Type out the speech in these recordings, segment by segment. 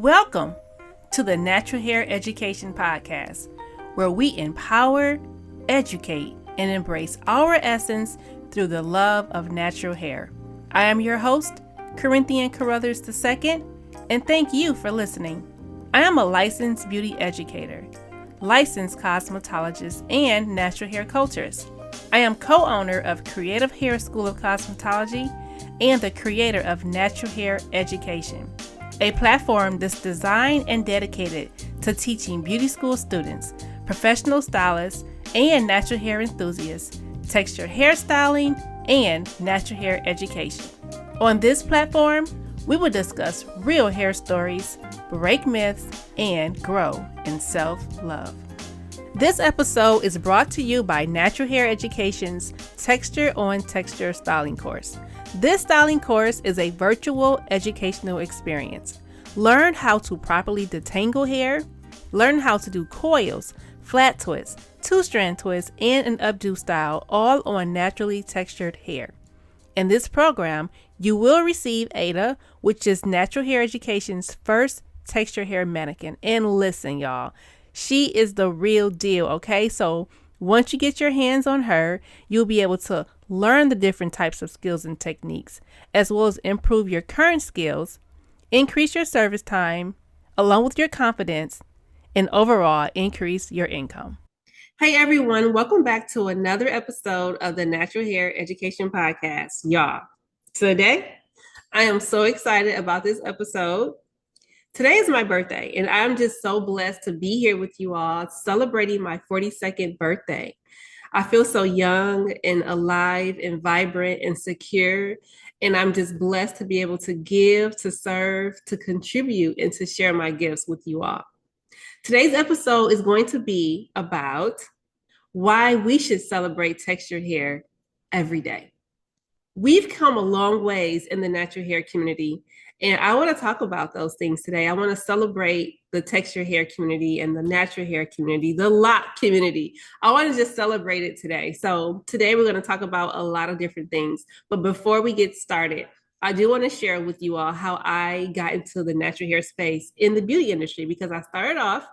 Welcome to the Natural Hair Education Podcast, where we empower, educate, and embrace our essence through the love of natural hair. I am your host, Corinthian Carruthers II, and thank you for listening. I am a licensed beauty educator, licensed cosmetologist, and natural hair culturist. I am co-owner of Creative Hair School of Cosmetology and the creator of Natural Hair Education, a platform that's designed and dedicated to teaching beauty school students, professional stylists, and natural hair enthusiasts textured hairstyling and natural hair education. On this platform, we will discuss real hair stories, break myths, and grow in self-love. This episode is brought to you by Natural Hair Education's Texture on Texture styling course. This styling course is a virtual educational experience. Learn how to properly detangle hair, learn how to do coils, flat twists, two-strand twists, and an updo style, all on naturally textured hair. In this program, you will receive Ada, which is Natural Hair Education's first texture hair mannequin. And listen, y'all, she is the real deal, okay? So once you get your hands on her, you'll be able to learn the different types of skills and techniques, as well as improve your current skills, increase your service time, along with your confidence, and overall increase your income. Hey everyone, welcome back to another episode of the Natural Hair Education Podcast. Y'all, today I am so excited about this episode. Today is my birthday, and I'm just so blessed to be here with you all celebrating my 42nd birthday. I feel so young and alive and vibrant and secure, and I'm just blessed to be able to give, to serve, to contribute, and to share my gifts with you all. Today's episode is going to be about why we should celebrate textured hair every day. We've come a long ways in the natural hair community, and I want to talk about those things today. I want to celebrate the textured hair community and the natural hair community, the lock community. I want to just celebrate it today. So today we're going to talk about a lot of different things. But before we get started, I do want to share with you all how I got into the natural hair space in the beauty industry, because I started off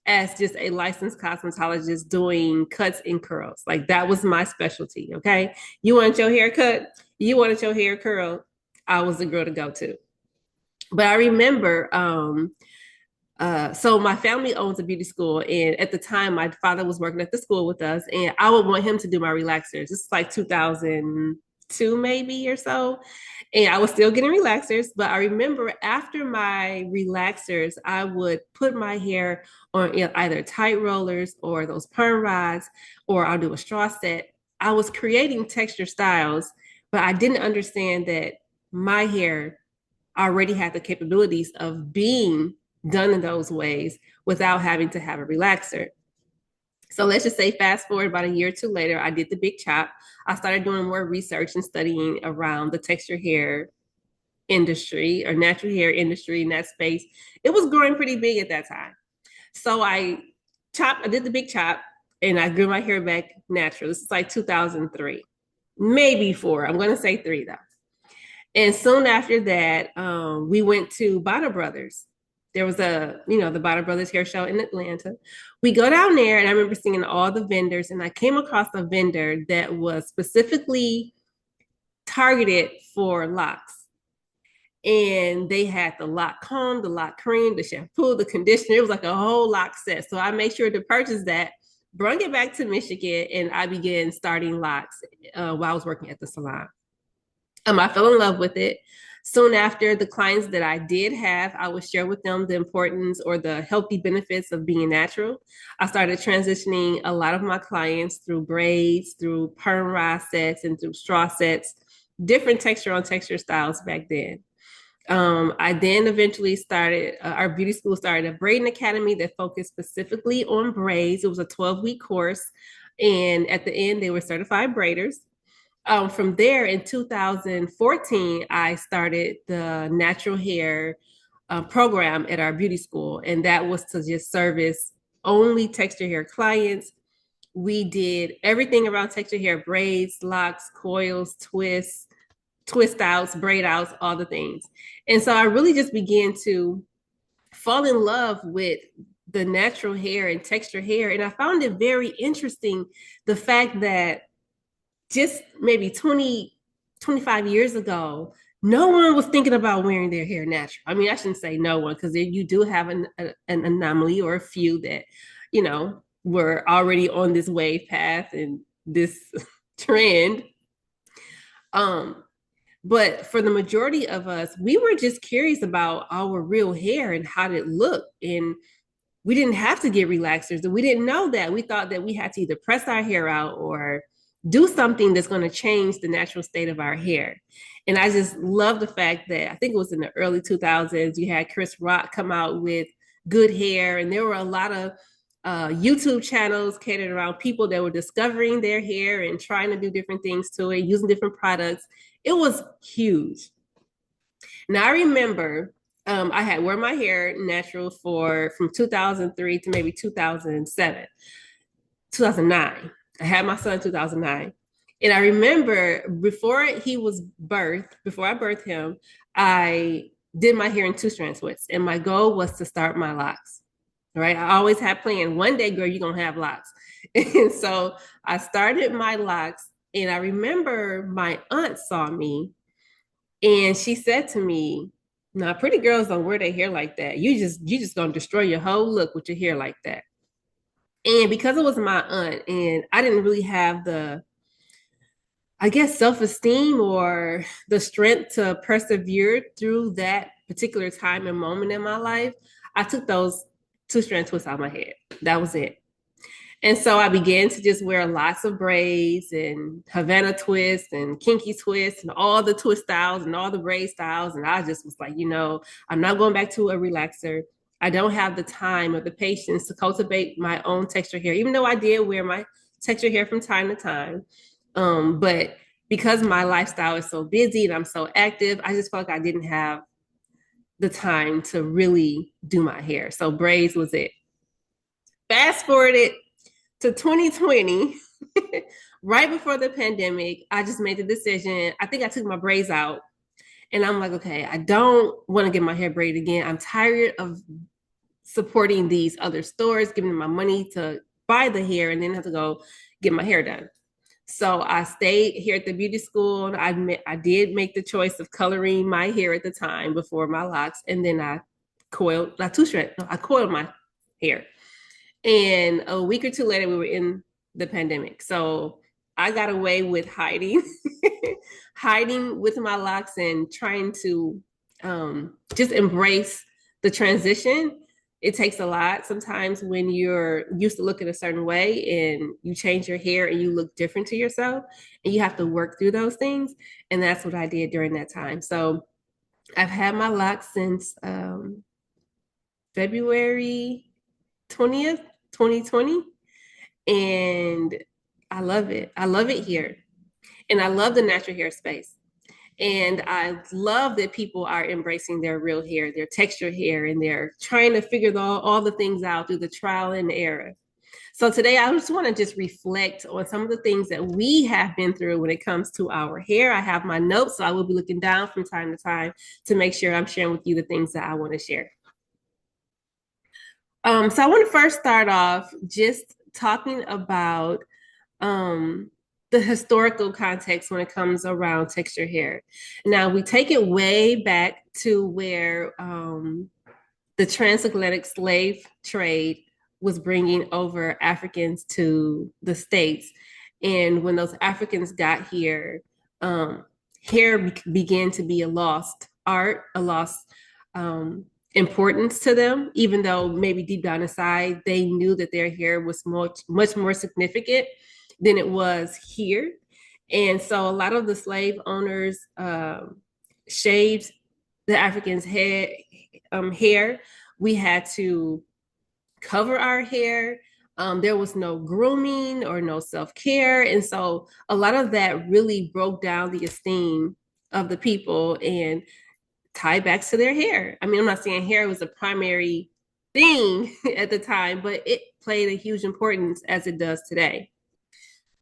as just a licensed cosmetologist doing cuts and curls. Like that was my specialty, okay? You want your hair cut, you wanted your hair curled, I was the girl to go to. But I remember, so my family owns a beauty school, and at the time, my father was working at the school with us, and I would want him to do my relaxers. This is like 2002 maybe or so, and I was still getting relaxers. But I remember after my relaxers, I would put my hair on either tight rollers or those perm rods, or I'll do a straw set. I was creating texture styles, but I didn't understand that my hair already had the capabilities of being done in those ways without having to have a relaxer. So let's just say fast forward about a year or two later, I did the big chop. I started doing more research and studying around the texture hair industry or natural hair industry in that space. It was growing pretty big at that time. So I did the big chop, and I grew my hair back natural. This is like 2003, maybe 4. I'm going to say 3 though. And soon after that, we went to Bada Brothers. There was the Bada Brothers hair show in Atlanta. We go down there, and I remember seeing all the vendors, and I came across a vendor that was specifically targeted for locks. And they had the lock comb, the lock cream, the shampoo, the conditioner. It was like a whole lock set. So I made sure to purchase that, brought it back to Michigan, and I began starting locks while I was working at the salon. I fell in love with it. Soon after, the clients that I did have, I would share with them the importance or the healthy benefits of being natural. I started transitioning a lot of my clients through braids, through perm rod sets, and through straw sets, different texture on texture styles back then. I then eventually started, our beauty school started a braiding academy that focused specifically on braids. It was a 12-week course. And at the end, they were certified braiders. From there, in 2014, I started the natural hair program at our beauty school, and that was to just service only texture hair clients. We did everything around texture hair: braids, locks, coils, twists, twist outs, braid outs, all the things. And so I really just began to fall in love with the natural hair and texture hair. And I found it very interesting, the fact that just maybe 20, 25 years ago, no one was thinking about wearing their hair natural. I mean, I shouldn't say no one, because you do have an anomaly or a few that, were already on this wave path and this trend. Um, but for the majority of us, we were just curious about our real hair and how it looked. And we didn't have to get relaxers. And we didn't know that. We thought that we had to either press our hair out or do something that's going to change the natural state of our hair. And I just love the fact that I think it was in the early 2000s, you had Chris Rock come out with Good Hair. And there were a lot of YouTube channels catered around people that were discovering their hair and trying to do different things to it, using different products. It was huge. Now I remember I had wear my hair natural from 2003 to maybe 2007, 2009. I had my son in 2009. And I remember before I birthed him, I did my hair in two strand twists. And my goal was to start my locks. Right. I always had planned one day, girl, you're going to have locks. And so I started my locks. And I remember my aunt saw me and she said to me, "Now, pretty girls don't wear their hair like that. You just gonna destroy your whole look with your hair like that." And because it was my aunt, and I didn't really have the, I guess, self-esteem or the strength to persevere through that particular time and moment in my life, I took those two strand twists out of my head. That was it. And so I began to just wear lots of braids and Havana twists and kinky twists and all the twist styles and all the braid styles. And I just was like, I'm not going back to a relaxer. I don't have the time or the patience to cultivate my own texture hair, even though I did wear my texture hair from time to time. But because my lifestyle is so busy and I'm so active, I just felt like I didn't have the time to really do my hair. So braids was it. Fast forwarded to 2020, right before the pandemic, I just made the decision. I think I took my braids out and I'm like, okay, I don't want to get my hair braided again. I'm tired of supporting these other stores, giving them my money to buy the hair and then have to go get my hair done. So I stayed here at the beauty school. I did make the choice of coloring my hair at the time before my locks. And then I coiled my hair. And a week or two later, we were in the pandemic. So I got away with hiding, hiding with my locks and trying to just embrace the transition. It takes a lot sometimes when you're used to looking a certain way and you change your hair and you look different to yourself and you have to work through those things. And that's what I did during that time. So I've had my locks since February 20th, 2020. And I love it. I love it here. And I love the natural hair space. And I love that people are embracing their real hair, their texture hair, and they're trying to figure all the things out through the trial and error. So today I just want to just reflect on some of the things that we have been through when it comes to our hair. I have my notes, so I will be looking down from time to time to make sure I'm sharing with you the things that I want to share. So I want to first start off just talking about the historical context when it comes around texture hair. Now, we take it way back to where the transatlantic slave trade was bringing over Africans to the States. And when those Africans got here, hair began to be a lost art, a lost importance to them, even though maybe deep down inside they knew that their hair was much more significant than it was here. And so a lot of the slave owners shaved the Africans' hair. We had to cover our hair. There was no grooming or no self-care. And so a lot of that really broke down the esteem of the people and tied back to their hair. I mean, I'm not saying hair was a primary thing at the time, but it played a huge importance as it does today.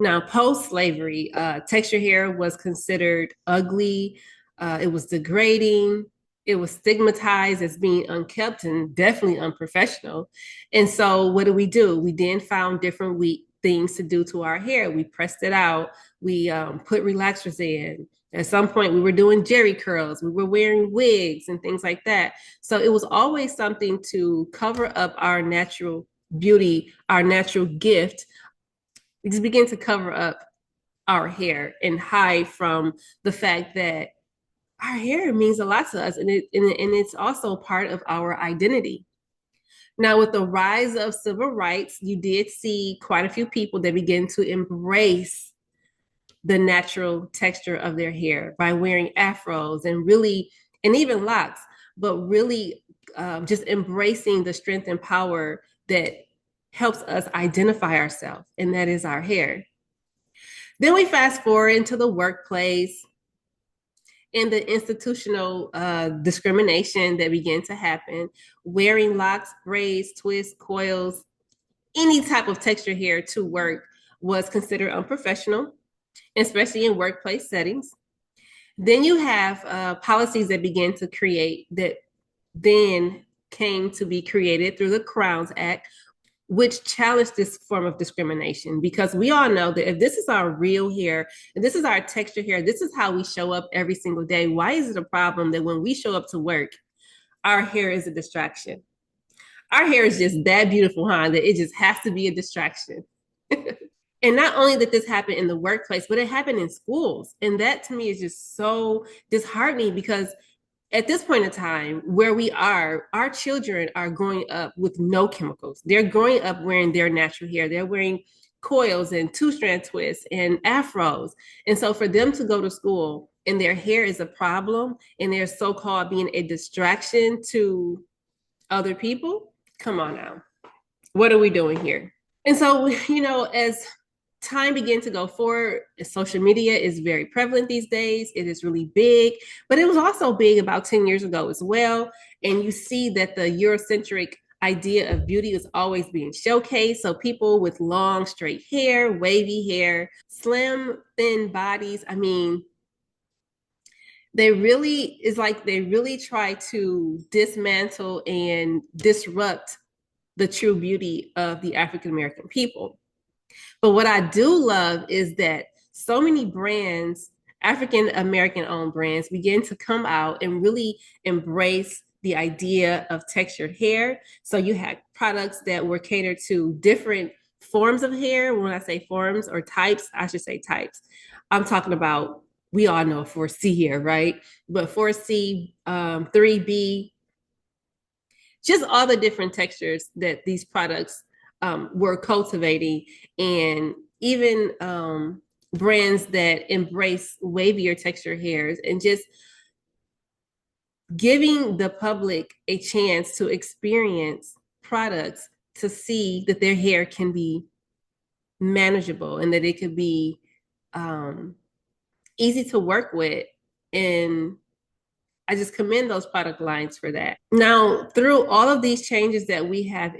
Now, post-slavery, texture hair was considered ugly. It was degrading. it was stigmatized as being unkept and definitely unprofessional. And so what do? We then found different things to do to our hair. We pressed it out. We put relaxers in. At some point, we were doing jerry curls. We were wearing wigs and things like that. So it was always something to cover up our natural beauty, our natural gift. We just began to cover up our hair and hide from the fact that our hair means a lot to us, and it's also part of our identity. Now, with the rise of civil rights, you did see quite a few people that begin to embrace the natural texture of their hair by wearing afros and really, and even locks, but really just embracing the strength and power that helps us identify ourselves, and that is our hair. Then we fast forward into the workplace and the institutional discrimination that began to happen. Wearing locks, braids, twists, coils, any type of texture hair to work was considered unprofessional, especially in workplace settings. Then you have policies that began to create that then came to be created through the Crowns Act, which challenged this form of discrimination, because we all know that if this is our real hair, and this is our texture hair, this is how we show up every single day. Why is it a problem that when we show up to work, our hair is a distraction? Our hair is just that beautiful, huh? That it just has to be a distraction. And not only did this happen in the workplace, but it happened in schools. And that to me is just so disheartening, because at this point in time where we are, our children are growing up with no chemicals. They're growing up wearing their natural hair. They're wearing coils and two-strand twists and afros. And so for them to go to school and their hair is a problem and they're so-called being a distraction to other people, come on now. What are we doing here? And so, as time began to go forward, social media is very prevalent these days. It is really big, but it was also big about 10 years ago as well. And you see that the Eurocentric idea of beauty is always being showcased. So people with long, straight hair, wavy hair, slim, thin bodies. I mean, they really try to dismantle and disrupt the true beauty of the African American people. But what I do love is that so many brands, African American owned brands, begin to come out and really embrace the idea of textured hair. So you had products that were catered to different forms of hair. When I say forms or types, I should say types. I'm talking about, we all know 4C hair, right? But 4C, 3B, just all the different textures that these products were cultivating, and even brands that embrace wavier texture hairs, and just giving the public a chance to experience products to see that their hair can be manageable and that it could be easy to work with. And I just commend those product lines for that. Now, through all of these changes that we have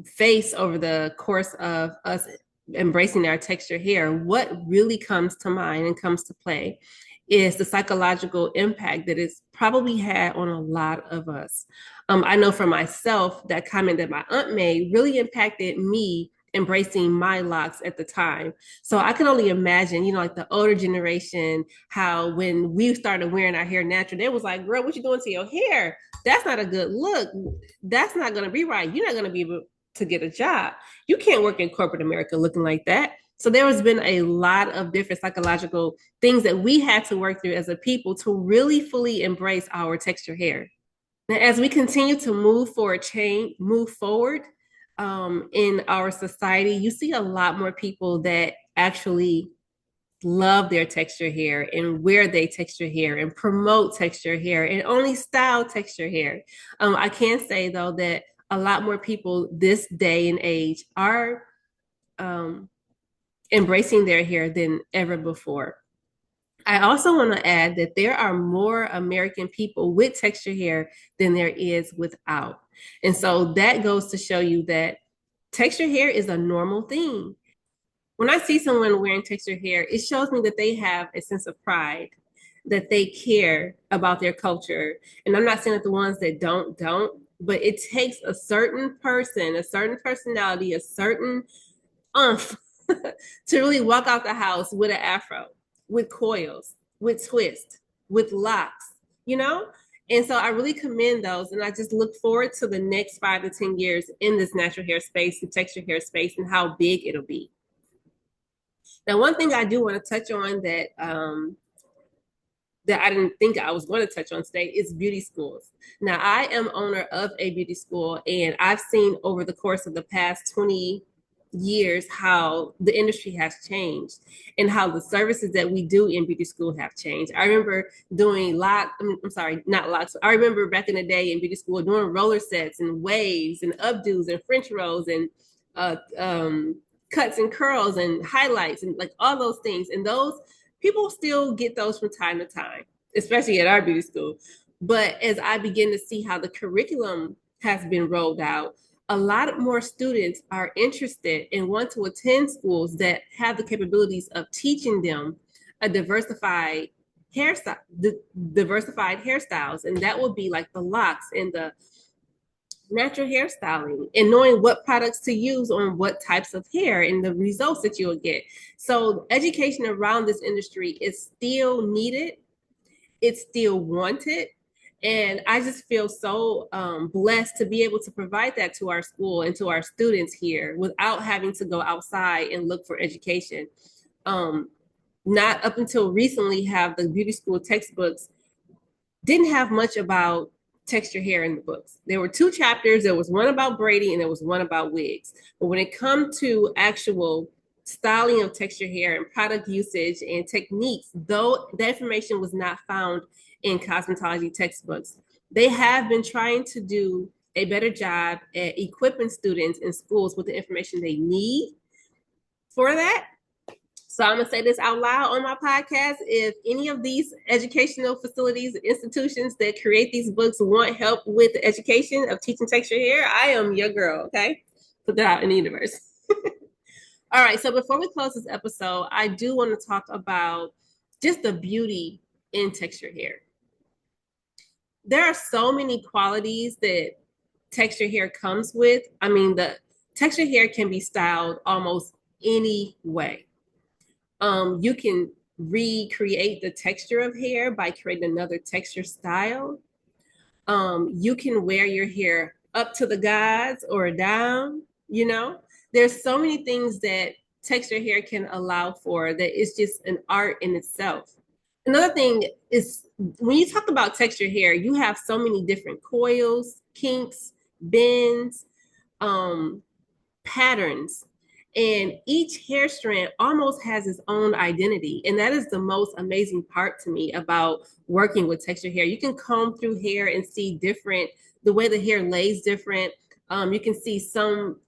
faced over the course of us embracing our texture hair, what really comes to mind and comes to play is the psychological impact that it's probably had on a lot of us. I know for myself, that comment that my aunt made really impacted me embracing my locks at the time. So I can only imagine, like the older generation, how when we started wearing our hair natural, they was like, girl, what you doing to your hair? That's not a good look. That's not going to be right. You're not going to be able to get a job. You can't work in corporate America looking like that. So there has been a lot of different psychological things that we had to work through as a people to really fully embrace our texture hair. Now, as we continue to move forward in our society, you see a lot more people that actually love their texture hair and wear they texture hair and promote texture hair and only style texture hair. I can say though that a lot more people this day and age are embracing their hair than ever before. I also want to add that there are more American people with texture hair than there is without. And so that goes to show you that texture hair is a normal thing. When I see someone wearing texture hair, it shows me that they have a sense of pride. that they care about their culture. And I'm not saying that the ones that don't, but it takes a certain person, a certain personality, a certain umph to really walk out the house with an afro, with coils, with twists, with locks, you know? And so I really commend those. And I just look forward to the next 5 to 10 years in this natural hair space and texture hair space and how big it'll be. Now, one thing I do want to touch on that I didn't think I was going to touch on today is beauty schools. Now, I am owner of a beauty school, and I've seen over the course of the past 20 years how the industry has changed and how the services that we do in beauty school have changed. I remember doing I'm sorry, not locks. I remember back in the day in beauty school doing roller sets and waves and updos and French rolls and uh, um, cuts and curls and highlights and like all those things. And those people still get those from time to time, especially at our beauty school. But as I begin to see how the curriculum has been rolled out, a lot more students are interested and want to attend schools that have the capabilities of teaching them a diversified hairstyles, and that will be like the locks and the natural hairstyling and knowing what products to use on what types of hair and the results that you'll get. So education around this industry is still needed. It's still wanted. And I just feel so blessed to be able to provide that to our school and to our students here without having to go outside and look for education. Not up until recently have the beauty school textbooks didn't have much about texture hair in the books. There were 2 chapters. There was one about braiding and there was one about wigs. But when it comes to actual styling of texture hair and product usage and techniques, though that information was not found in cosmetology textbooks, they have been trying to do a better job at equipping students in schools with the information they need for that. So I'm gonna say this out loud on my podcast. If any of these educational facilities, institutions that create these books want help with the education of teaching texture hair, I am your girl, okay? Put that out in the universe. All right, so before we close this episode, I do want to talk about just the beauty in texture hair. There are so many qualities that texture hair comes with. I mean, the texture hair can be styled almost any way. You can recreate the texture of hair by creating another texture style. You can wear your hair up to the gods or down, you know. There's so many things that texture hair can allow for that is just an art in itself. Another thing is when you talk about texture hair, you have so many different coils, kinks, bends, patterns, and each hair strand almost has its own identity. And that is the most amazing part to me about working with texture hair. You can comb through hair and see the way the hair lays different. You can see some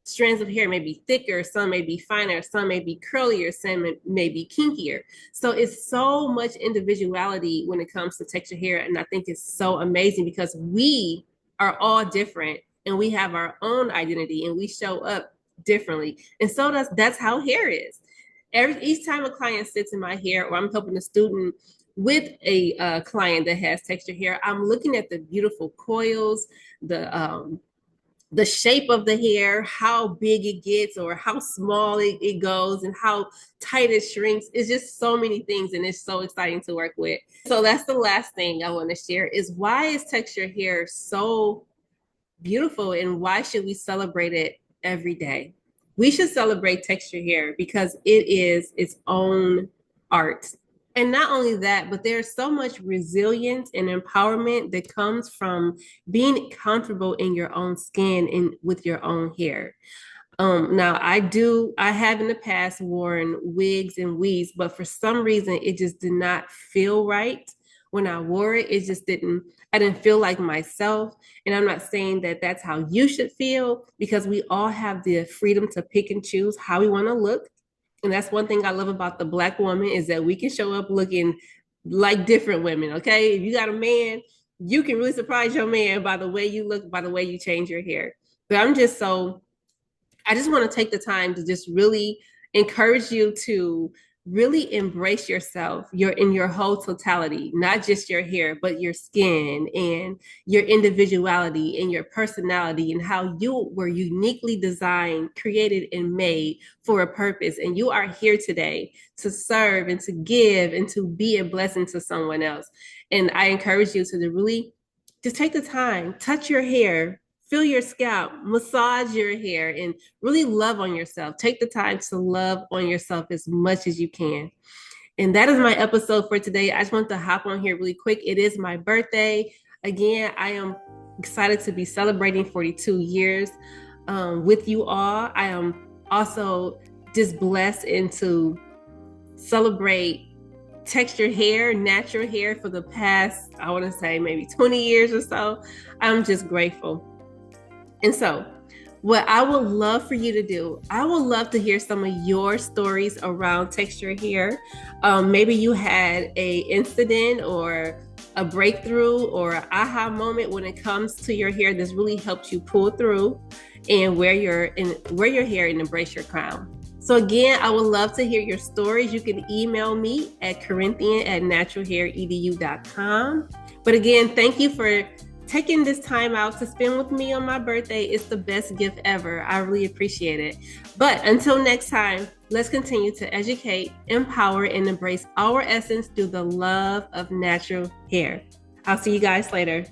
strands of hair may be thicker, some may be finer, some may be curlier, some may be kinkier. So it's so much individuality when it comes to texture hair. And I think it's so amazing because we are all different and we have our own identity and we show up differently. And so that's how hair is. Each time a client sits in my hair or I'm helping a student with a client that has texture hair, I'm looking at the beautiful coils, the shape of the hair, how big it gets or how small it goes and how tight it shrinks. It's just so many things and it's so exciting to work with. So that's the last thing I want to share is why is texture hair so beautiful and why should we celebrate it every day? We should celebrate texture hair because it is its own art. And not only that, but there's so much resilience and empowerment that comes from being comfortable in your own skin and with your own hair. Now I have in the past worn wigs and weaves, but for some reason it just did not feel right when I wore it. I didn't feel like myself. And I'm not saying that that's how you should feel because we all have the freedom to pick and choose how we want to look. And that's one thing I love about the Black woman is that we can show up looking like different women. Okay. If you got a man, you can really surprise your man by the way you look, by the way you change your hair. But I just want to take the time to just really encourage you to really embrace yourself. You're in your whole totality, not just your hair, but your skin and your individuality and your personality and how you were uniquely designed, created, and made for a purpose. And you are here today to serve and to give and to be a blessing to someone else. And I encourage you to really just take the time, touch your hair, feel your scalp, massage your hair, and really love on yourself. Take the time to love on yourself as much as you can. And that is my episode for today. I just want to hop on here really quick. It is my birthday. Again, I am excited to be celebrating 42 years with you all. I am also just blessed and to celebrate textured hair, natural hair for the past, I want to say maybe 20 years or so. I'm just grateful. And so, what I would love for you to do, I would love to hear some of your stories around textured hair. Maybe you had a incident or a breakthrough or an aha moment when it comes to your hair that's really helped you pull through and wear your hair and embrace your crown. So again, I would love to hear your stories. You can email me at corinthian@naturalhairedu.com. But again, thank you for taking this time out to spend with me on my birthday. It's the best gift ever. I really appreciate it. But until next time, let's continue to educate, empower, and embrace our essence through the love of natural hair. I'll see you guys later.